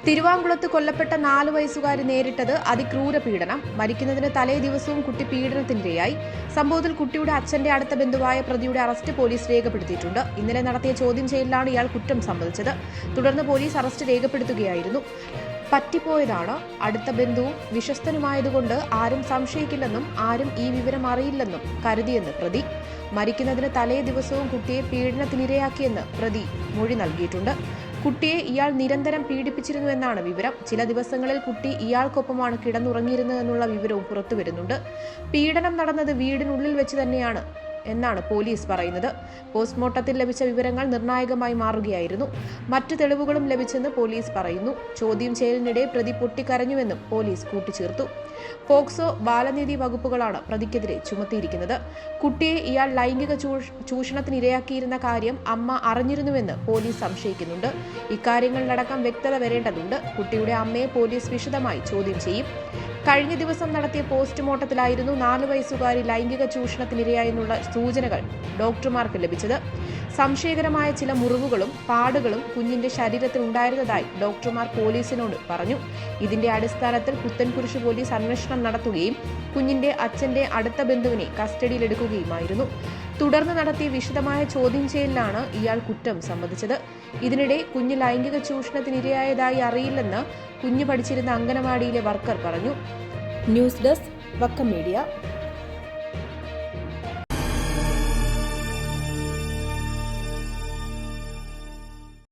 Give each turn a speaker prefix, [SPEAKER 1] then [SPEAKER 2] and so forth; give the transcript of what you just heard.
[SPEAKER 1] തിരുവാങ്കുളത്ത് കൊല്ലപ്പെട്ട 4 വയസ്സുകാരി നേരിട്ടത് അതിക്രൂര പീഡനം. മരിക്കുന്നതിന് തലേ ദിവസവും കുട്ടി പീഡനത്തിനിരയായി. സംഭവത്തിൽ കുട്ടിയുടെ അച്ഛന്റെ അടുത്ത ബന്ധുവായ പ്രതിയുടെ അറസ്റ്റ് പോലീസ് രേഖപ്പെടുത്തിയിട്ടുണ്ട്. ഇന്നലെ നടത്തിയ ചോദ്യം ചെയ്യലിലാണ് ഇയാൾ കുറ്റം സമ്മതിച്ചത്. തുടർന്ന് പോലീസ് അറസ്റ്റ് രേഖപ്പെടുത്തുകയായിരുന്നു. പറ്റിപ്പോയതാണ്. അടുത്ത ബന്ധുവും വിശ്വസ്തനുമായതുകൊണ്ട് ആരും സംശയിക്കില്ലെന്നും ആരും ഈ വിവരം അറിയില്ലെന്നും കരുതിയെന്ന് പ്രതി. മരിക്കുന്നതിന് തലേ ദിവസവും കുട്ടിയെ പീഡനത്തിനിരയാക്കിയെന്ന് പ്രതി മൊഴി നൽകിയിട്ടുണ്ട്. കുട്ടിയെ ഇയാൾ നിരന്തരം പീഡിപ്പിച്ചിരുന്നുവെന്നാണ് വിവരം. ചില ദിവസങ്ങളിൽ കുട്ടി ഇയാൾക്കൊപ്പമാണ് കിടന്നുറങ്ങിയിരുന്നതെന്നുള്ള വിവരവും പുറത്തുവരുന്നുണ്ട്. പീഡനം നടന്നത് വീടിനുള്ളിൽ വെച്ച് തന്നെയാണ് എന്നാണ് പോലീസ് പറയുന്നത്. പോസ്റ്റ്മോർട്ടത്തിൽ ലഭിച്ച വിവരങ്ങൾ നിർണായകമായി മാറുകയായിരുന്നു. മറ്റു തെളിവുകളും ലഭിച്ചെന്ന് പോലീസ് പറയുന്നു. ചോദ്യം ചെയ്യലിനിടെ പ്രതി പൊട്ടിക്കരഞ്ഞുവെന്നും പോലീസ് കൂട്ടിച്ചേർത്തു. പോക്സോ, ബാലനീതി വകുപ്പുകളാണ് പ്രതിക്കെതിരെ ചുമത്തിയിരിക്കുന്നത്. കുട്ടിയെ ഇയാൾ ലൈംഗിക ചൂഷണത്തിനിരയാക്കിയിരുന്ന കാര്യം അമ്മ അറിഞ്ഞിരുന്നുവെന്ന് പോലീസ് സംശയിക്കുന്നുണ്ട്. ഇക്കാര്യങ്ങളിലടക്കം വ്യക്തത വരേണ്ടതുണ്ട്. കുട്ടിയുടെ അമ്മയെ പോലീസ് വിശദമായി ചോദ്യം ചെയ്യും. കഴിഞ്ഞ ദിവസം നടത്തിയ പോസ്റ്റ്മോർട്ടത്തിലായിരുന്നു 4 വയസ്സുകാരി ലൈംഗിക ചൂഷണത്തിനിരയായെന്നുള്ള സൂചനകൾ ഡോക്ടർമാർക്ക് ലഭിച്ചത്. സംശയകരമായ ചില മുറിവുകളും പാടുകളും കുഞ്ഞിന്റെ ശരീരത്തിൽ ഉണ്ടായിരുന്നതായി ഡോക്ടർമാർ പോലീസിനോട് പറഞ്ഞു. ഇതിന്റെ അടിസ്ഥാനത്തിൽ പുത്തൻകുരിശ് പോലീസ് അന്വേഷണം നടത്തുകയും കുഞ്ഞിന്റെ അച്ഛന്റെ അടുത്ത ബന്ധുവിനെ കസ്റ്റഡിയിലെടുക്കുകയുമായിരുന്നു. തുടർന്ന് നടത്തിയ വിശദമായ ചോദ്യം ചെയ്യലിലാണ് ഇയാൾ കുറ്റം സമ്മതിച്ചത്. ഇതിനിടെ കുഞ്ഞ് ലൈംഗിക ചൂഷണത്തിനിരയായതായി അറിയില്ലെന്ന് കുഞ്ഞ് പഠിച്ചിരുന്ന അംഗനവാടിയിലെ വർക്കർ പറഞ്ഞു. News desk Vakkam media.